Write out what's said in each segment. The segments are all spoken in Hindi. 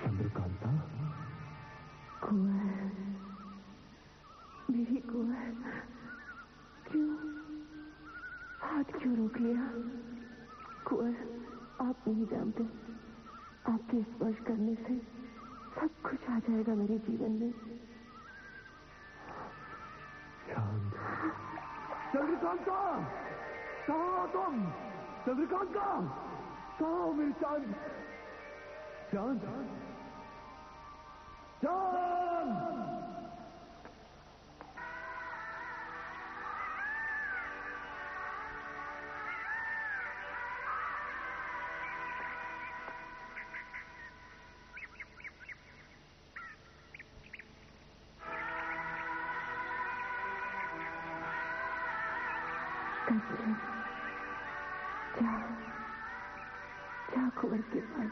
चंद्रकांता, कुंवर, मेरी कुंवर, क्यों हाथ क्यों रोक लिया? कुंवर, आप नहीं जानते, आपके स्पर्श करने से सब कुछ आ जाएगा मेरे जीवन में। चांद, चंद्रकांता, कहाँ हो तुम? चंद्रकांता, कहाँ हो मेरी चांद? चांद, चांद! क्या कुंवर के पास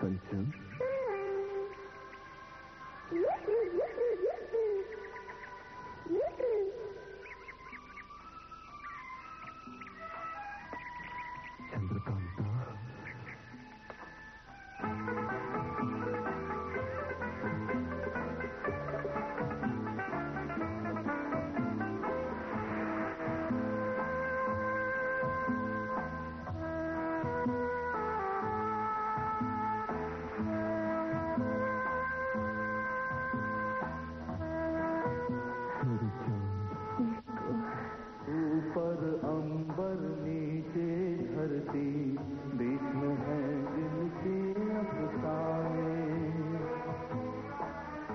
कंचन, चंद्रकांता, ऊपर अंबर नीचे धरती, बीच में है दिल के अफसाने।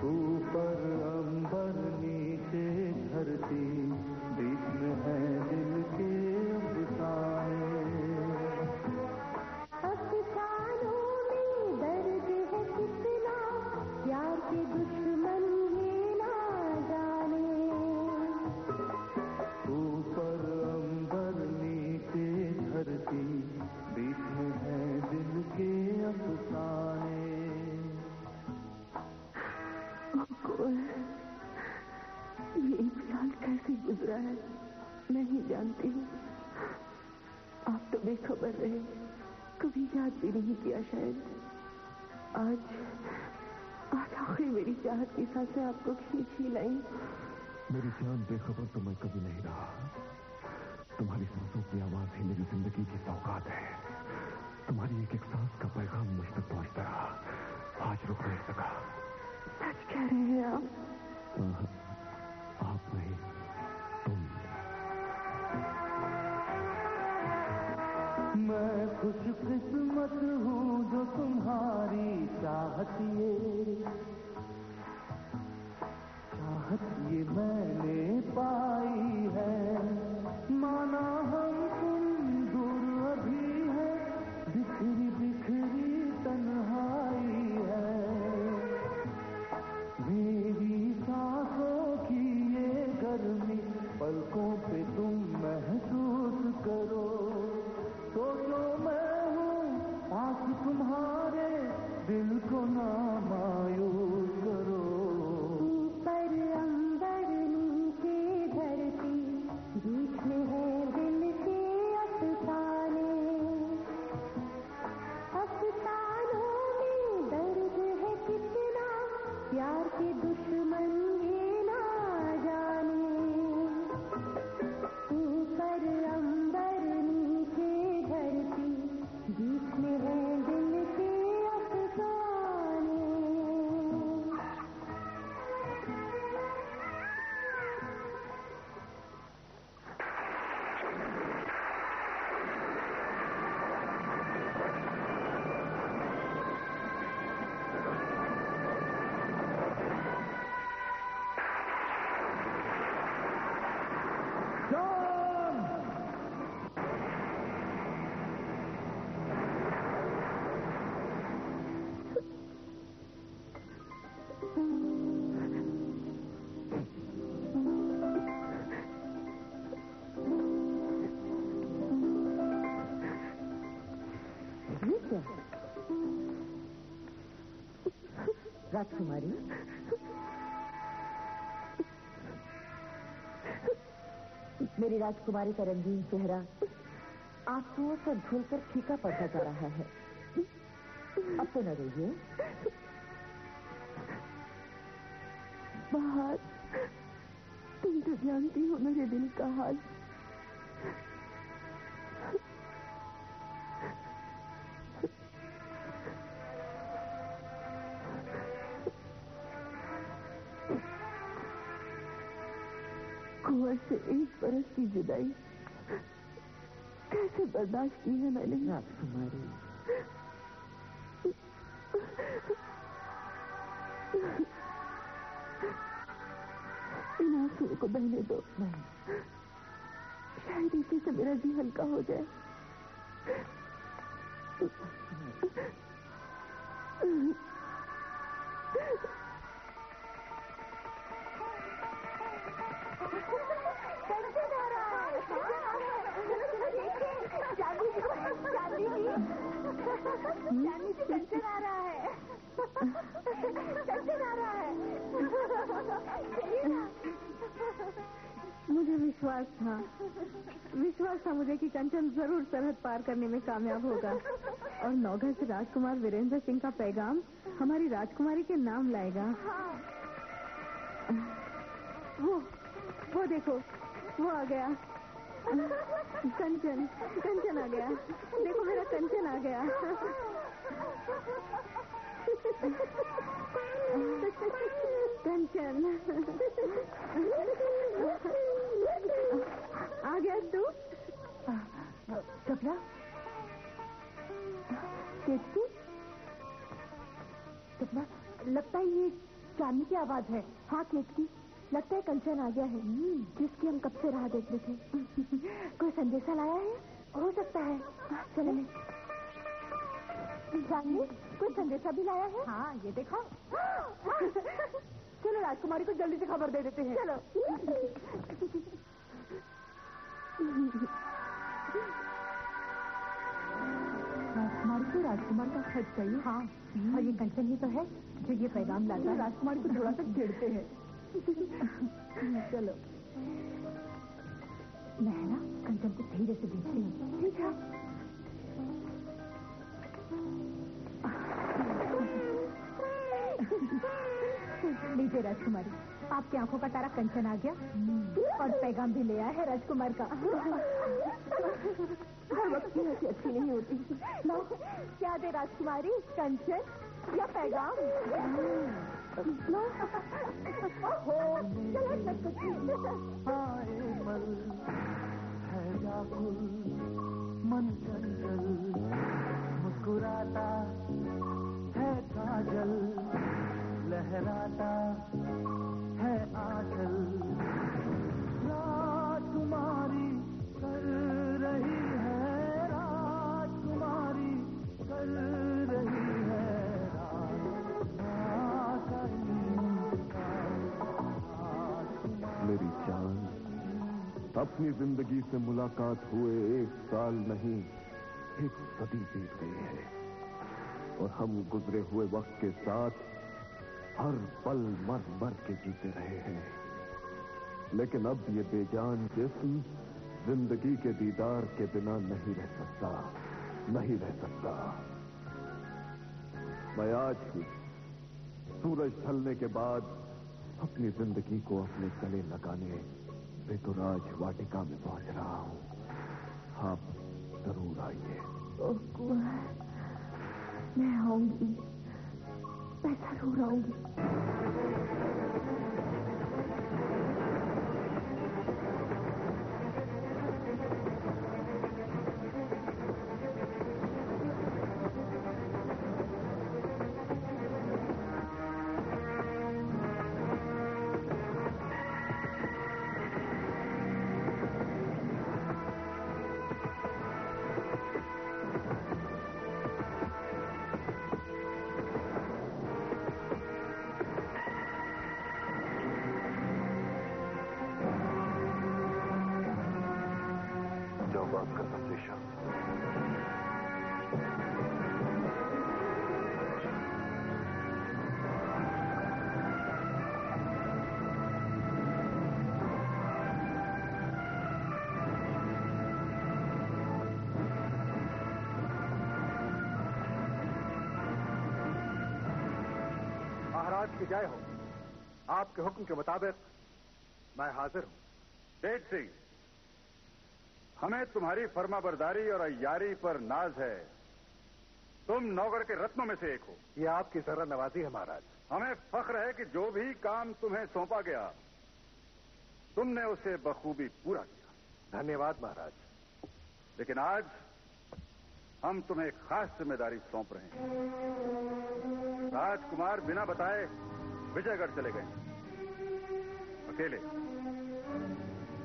ऊपर अंबर नीचे धरती, बीच में है दिल के अफसाने। अफसानों में दर्द है कितना, प्यार के दुश्मन ये ना जाने। ऊपर अंबर नीचे धरती, बीच में है दिल के अफसाने। ये 1 साल कैसे गुजरा है मैं ही जानती हूँ। आप तो बेखबर रहे, कभी याद भी नहीं किया शायद। आज आखिर मेरी चाहत की सांसें आपको खींच ही लाई। मेरी जान, बेखबर तो मैं कभी नहीं रहा। तुम्हारी सांसों की आवाज ही मेरी जिंदगी की सौगात है। तुम्हारी एक एक सांस का पैगाम मुझ तक पहुंचता रहा, आज रुक नहीं सका। सच कह रहे हैं आप? आप नहीं, तुम। मैं खुशकिस्मत हूँ जो तुम्हारी चाहत ये मैंने पाई है। माना हम तुम दूर अभी है, बिखरी बिखरी तन्हाई है। मेरी सांसों की ये गर्मी पलकों पे तुम महसूस करो। सोचो मैं हूँ पास तुम्हारे, दिल को ना मायूस करो। ऊपर अंबर नीचे धरती, बीच में है दिल के अफसाने। अफसानों में दर्द है कितना, प्यार के दुश्मन ये ना जाने। ऊपर अंबर नीचे धरती, बीच में है दिल के अफसाने। राजकुमारी, मेरी राजकुमारी का रंगीन चेहरा आंसुओं से धुलकर फीका पड़ता जा रहा है। अब तो न रोइए। बाहर तुम तो जानती हो मेरे दिल का हाल। कुंवर से 1 बरस की जुदाई कैसे बर्दाश्त की है मैंने। राजकुमारी, इन आंसुओं को बहने दो। शायद इसी से मेरा जी हल्का हो जाए। चांदी जी कंचन आ रहा है। कंचन आ रहा है। मुझे विश्वास था मुझे कि कंचन जरूर सरहद पार करने में कामयाब होगा और नौगढ़ से राजकुमार वीरेंद्र सिंह का पैगाम हमारी राजकुमारी के नाम लाएगा। वो देखो, वो आ गया। कंचन आ गया। देखो मेरा कंचन आ गया। कंचन आ गया तू। चपला केतकी, चपला लगता है ये चांदी की आवाज है। हाँ केतकी, लगता है कंचन आ गया है जिसकी हम कब से राह देख रहे थे। कोई संदेशा लाया है? हो सकता है। चले जानवी, कोई संदेशा भी लाया है? हाँ, ये देखो। चलो राजकुमारी को जल्दी से खबर दे देते हैं। चलो। राजकुमारी को राजकुमार का खत चाहिए। हाँ, और ये कंचन ही तो है जो ये पैगाम लाता है। राजकुमारी को थोड़ा सा छेड़ते हैं। चलो। मैं ना कंचन को धीरे से देखती हूँ। ठीक है। लीजिए राजकुमारी, आपकी आंखों का तारा कंचन आ गया और पैगाम भी ले आया है राजकुमार का। हर वक्त की हंसी अच्छी नहीं होती। लो, क्या दे राजकुमारी, कंचन या पैगाम? लो। ओहो, चलो है व्याकुल मन चंचल, मुस्कुराता है काजल, लहराता है आंचल। राजकुमारी कर रही है, राजकुमारी कर रही है मेरी जान, अपनी जिंदगी से मुलाकात हुए 1 साल नहीं 1 सदी बीत गई है और हम गुजरे हुए वक्त के साथ हर पल मर मर के जीते रहे हैं। लेकिन अब ये बेजान जिस्म जिंदगी के दीदार के बिना नहीं रह सकता, नहीं रह सकता। मैं आज ही सूरज ढलने के बाद अपनी जिंदगी को अपने गले लगाने ऋतुराज वाटिका में पहुंच रहा हूँ। आप जरूर आइए। ओह कुंवर, मैं आऊंगी, मैं जरूर आऊंगी। महाराज की जय हो। आपके हुक्म के मुताबिक मैं हाजिर हूं। तेज सिंह, हमें तुम्हारी फर्माबरदारी और अय्यारी पर नाज है। तुम नौगढ़ के रत्नों में से एक हो। ये आपकी जरा नवाजी है महाराज। हमें फख्र है कि जो भी काम तुम्हें सौंपा गया तुमने उसे बखूबी पूरा किया। धन्यवाद महाराज। लेकिन आज हम तुम्हें एक खास जिम्मेदारी सौंप रहे हैं। राजकुमार बिना बताए विजयगढ़ चले गए अकेले।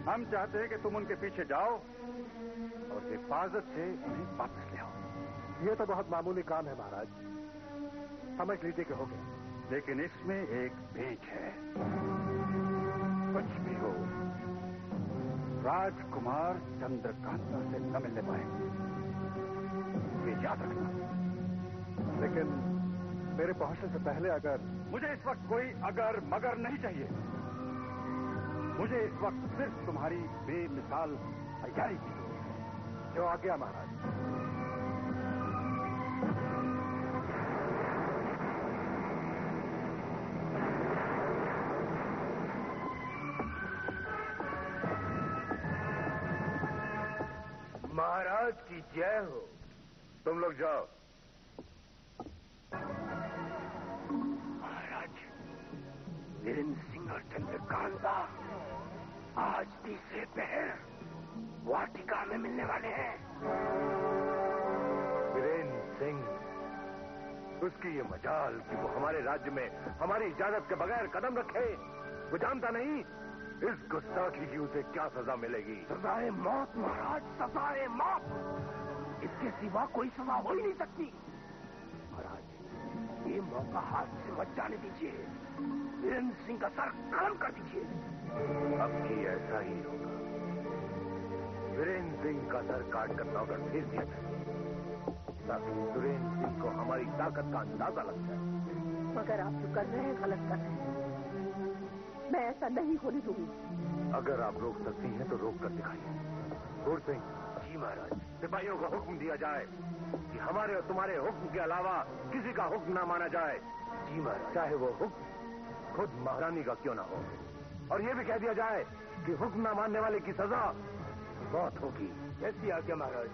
हम चाहते हैं कि तुम उनके पीछे जाओ और हिफाजत से उन्हें वापस ले आओ। ये तो बहुत मामूली काम है महाराज, समझ लीजिए कि हो गया। लेकिन इसमें एक पेच है। कुछ भी हो, राजकुमार चंद्रकांता से न मिलने पाएंगे, ये याद रखना। लेकिन मेरे पहुंचने से पहले अगर... मुझे इस वक्त कोई अगर मगर नहीं चाहिए। मुझे इस वक्त सिर्फ तुम्हारी बेमिसाल अय्यारी की। जो आज्ञा महाराज। महाराज की जय हो। तुम लोग जाओ। महाराज, वीरेंद्र सिंह और चंद्रकांता आज तीसरे पहर वाटिका में मिलने वाले हैं। वीरेंद्र सिंह, उसकी ये मजाल कि वो हमारे राज्य में हमारी इजाजत के बगैर कदम रखे। वो जानता नहीं इस गुस्ताखी की उसे क्या सजा मिलेगी। सजाए मौत महाराज, सजाए मौत। इसके सिवा कोई सजा हो ही नहीं सकती। महाराज, ये मौका हाथ से मत जाने दीजिए। वीरेंद्र सिंह का सर कलम कर दीजिए। अब की ऐसा ही होगा। वीरेंद्र सिंह का सर काटकर नौगढ़ भेज दिया जाए ताकि सुरेंद्र सिंह को हमारी ताकत का अंदाजा लग जाए। मगर आप जो कर रहे हैं गलत कर रहे हैं। मैं ऐसा नहीं होने दूंगी। अगर आप रोक सकती हैं तो रोक कर दिखाइए। घोड़ सिंह। जी महाराज। सिपाहियों को हुक्म दिया जाए कि हमारे और तुम्हारे हुक्म के अलावा किसी का हुक्म ना माना जाए। जी महाराज। चाहे वो हुक्म खुद महारानी का क्यों ना हो। और ये भी कह दिया जाए कि हुक्म ना मानने वाले की सजा मौत होगी। कैसी आज्ञा महाराज?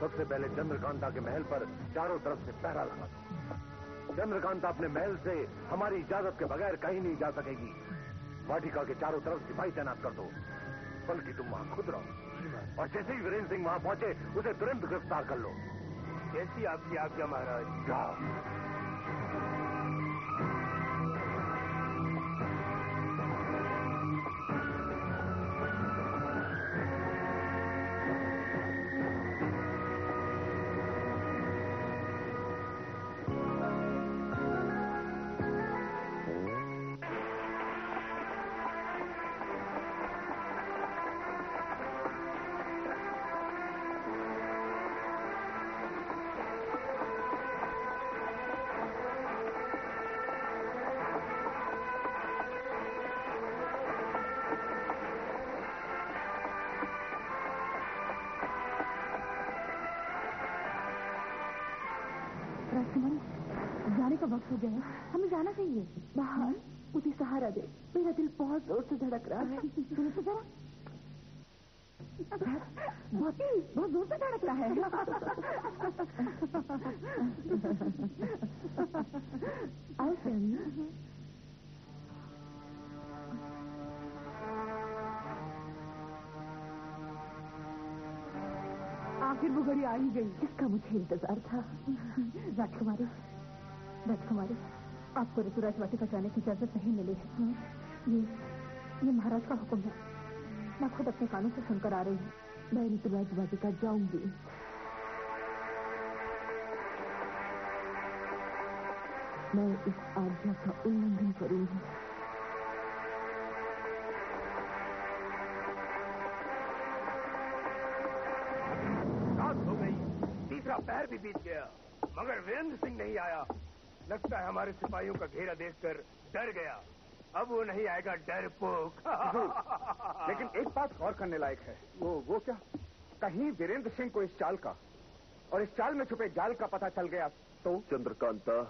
सबसे पहले चंद्रकांता के महल पर चारों तरफ से पहरा लगा दो। चंद्रकांता अपने महल से हमारी इजाजत के बगैर कहीं नहीं जा सकेगी। वाटिका के चारों तरफ सिपाही तैनात कर दो। बल्कि तुम वहां खुद रहो और जैसे ही वीरेंद्र सिंह वहां पहुंचे उसे तुरंत गिरफ्तार कर लो। कैसी आपकी आज्ञा महाराज? जाओ। राजकुमारी, जाने का वक्त हो गया है, हमें जाना चाहिए। बाहर मुझे सहारा दे, मेरा दिल बहुत जोर से धड़क रहा है। सुनो तो जरा, बहुत जोर से धड़क रहा है। आओ चलिए। आखिर वो घड़ी आ ही गई जिसका मुझे इंतजार था। राजकुमारी, राजकुमारी, आपको ऋतुराज वाटिका जाने की इजाजत नहीं मिली है। ये महाराज का हुक्म है। मैं खुद अपने कानों से सुनकर आ रही हूँ। मैं ऋतुराज वाटिका जाऊंगी। मैं इस आज्ञा का उल्लंघन करूंगी। पैर भी बीत गया मगर वीरेंद्र सिंह नहीं आया। लगता है हमारे सिपाहियों का घेरा देखकर डर गया। अब वो नहीं आएगा डरपोक। लेकिन एक बात गौर करने लायक है। वो क्या? कहीं वीरेंद्र सिंह को इस चाल का और इस चाल में छुपे जाल का पता चल गया तो? चंद्रकांता,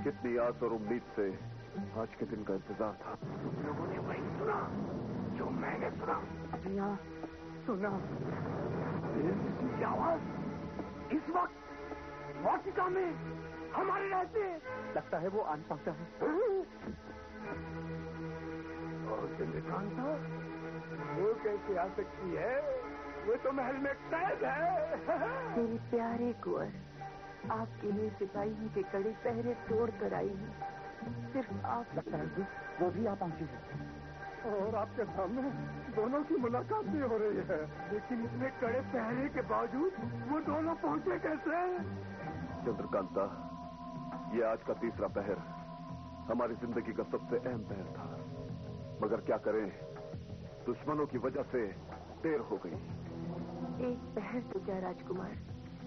कितनी आस और उम्मीद से आज के दिन का इंतजार था। तुम लोगों ने वही सुना जो मैंने सुना। यहाँ सुना की आवाज इस वक्त वाटिका में हमारे रहते। लगता है वो आन पहुंचा है। और चंद्रकांता वो कैसे आ सकती है? वो तो महल में कैद है। मेरे प्यारे कुंवर, आपके लिए सिपाहियों के कड़े पहरे तोड़ कर आई हूँ। सिर्फ आप लगता है कि वो भी आ पहुंची है। और आपके सामने दोनों की मुलाकात भी हो रही है। लेकिन इतने कड़े पहरे के बावजूद वो दोनों पहुंचे कैसे? चंद्रकांता, ये आज का तीसरा पहर हमारी जिंदगी का सबसे अहम पहर था, मगर क्या करें, दुश्मनों की वजह से देर हो गई। एक पहर तो क्या राजकुमार,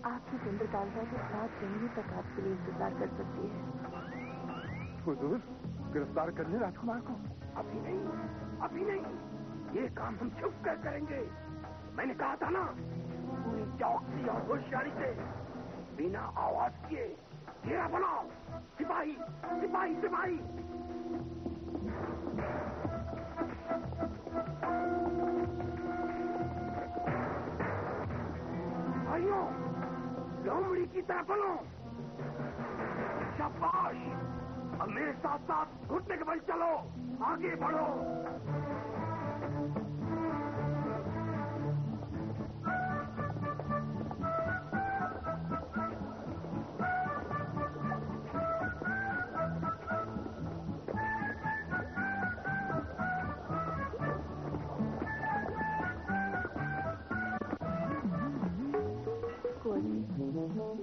आपकी चंद्रकांता के 7 महीने तक आपके लिए इंतजार कर सकती है। हुजूर, गिरफ्तार कर ले राजकुमार को। अभी नहीं, अभी नहीं। ये काम हम छुप कर करेंगे। मैंने कहा था ना, पूरी चौकसी और होशियारी से बिना आवाज किए घेरा बनाओ। सिपाही, सिपाही, सिपाही। भाइयों, लोमड़ी की तरफ बनो। शाबाश। अब मेरे साथ साथ घुटने के बल चलो, आगे बढ़ो।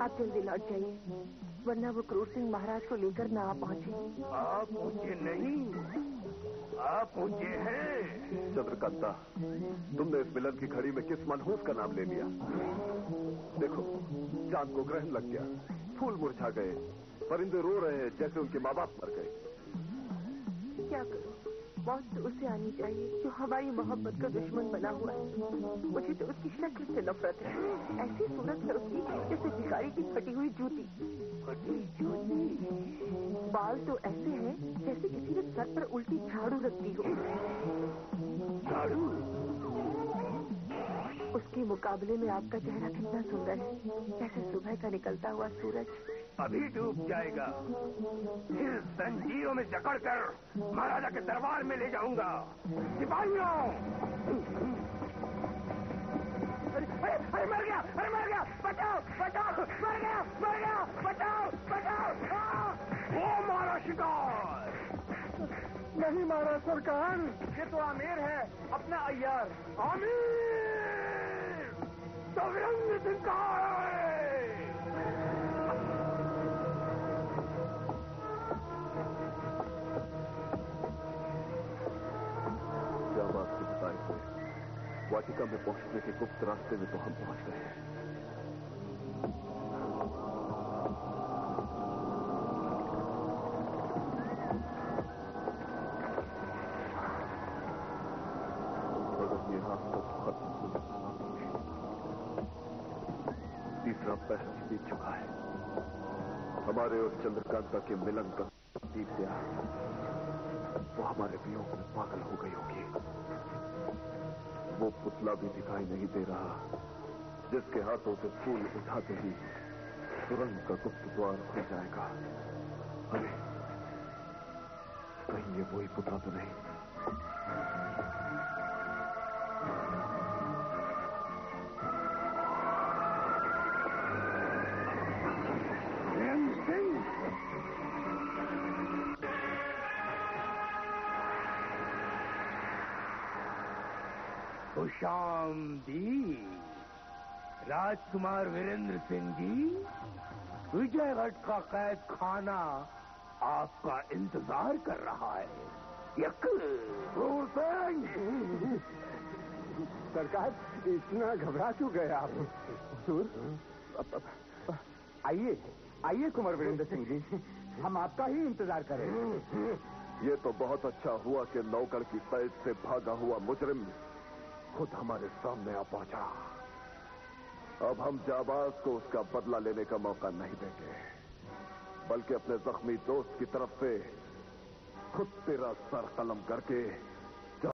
आप जल्दी लौट जाइए, वरना वो क्रूर सिंह महाराज को लेकर ना आ पहुंचे। आप पहुंचे नहीं, आप पहुंचे हैं। चंद्रकांता, तुमने इस मिलन की घड़ी में किस मनहूस का नाम ले लिया? देखो, चांद को ग्रहण लग गया, फूल मुरझा गए, परिंदे रो रहे हैं जैसे उनके माँ बाप मर गए। क्या करूं? मौत तो उसे आनी चाहिए जो हमारी मोहब्बत का दुश्मन बना हुआ है। मुझे तो उसकी शक्ल से नफरत है। ऐसी सूरत है उसकी जैसे भिखारी की फटी हुई जूती। फटी जूती, बाल तो ऐसे हैं जैसे किसी ने सर पर उल्टी झाड़ू रख दी हो। झाड़ू? उसके मुकाबले में आपका चेहरा कितना सुंदर है, जैसे सुबह का निकलता हुआ सूरज। अभी डूब जाएगा, फिर जंजीरों में जकड़कर महाराजा के दरबार में ले जाऊंगा। सिपाहियों! अरे मर गया, अरे मर गया, बचाओ, बचाओ, मर गया, मर गया, बचाओ, बचाओ। वो मारा शिकार। नहीं मारा सरकार, ये तो आमिर है, अपना अय्यार। आमिर! तो वीरेंद्र सिंह कहाँ है? क्या बात की बताए हुए वाटिका में पहुंचने के गुप्त रास्ते में तो हम पहुंच गए हैं। मगर ये रास्ता बहुत तीसरा पहर बीत चुका है। हमारे और चंद्रकांता के मिलन का बीत गया। वो हमारे वियोग में पागल हो गई होगी। वो पुतला भी दिखाई नहीं दे रहा जिसके हाथों से फूल उठाते ही सुरंग का गुप्त द्वार खुल जाएगा। अरे कहीं ये वही पुतला तो नहीं? खुशामदी राजकुमार वीरेंद्र सिंह जी, विजयगढ़ का कैद खाना आपका इंतजार कर रहा है। सरकार, इतना घबरा क्यों गए आप? हुजूर, आइए आइए कुंवर वीरेंद्र सिंह जी, हम आपका ही इंतजार करें। ये तो बहुत अच्छा हुआ कि नौगढ़ की कैद से भागा हुआ मुजरिम खुद हमारे सामने आ पहुंचा। अब हम जाबाज को उसका बदला लेने का मौका नहीं देंगे। बल्कि अपने जख्मी दोस्त की तरफ से खुद तेरा सर कलम करके